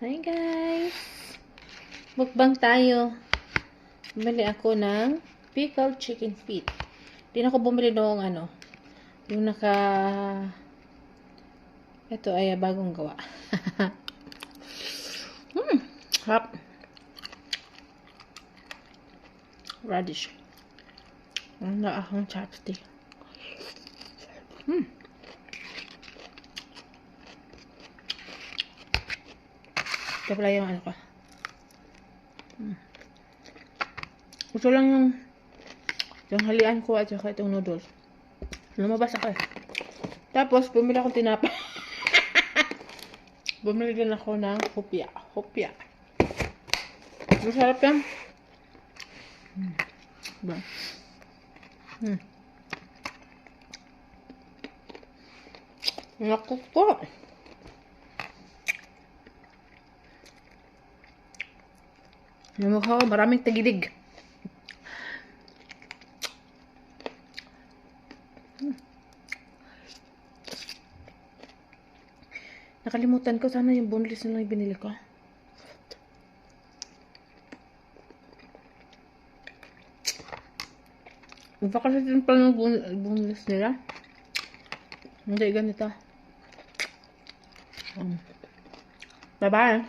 Hi guys! Mukbang tayo. Bumili ako ng pickled chicken feet. Di na ako bumili noong yung ito ay bagong gawa. Harap. Radish. Wala akong chopstick. Ito pala yung ko. Ito lang yung halian ko at saka itong noodles. Lumabas ako. Tapos, bumili akong tinapay. Bumili din ako ng hopya. Hopya. Masarap yan. Diba? Naku po. Yung mukha ko, maraming tagidig. Nakalimutan ko, sana yung boneless na lang yung binili ko. Iba kasi din pala ng boneless nila. Hindi ganito. Bye-bye.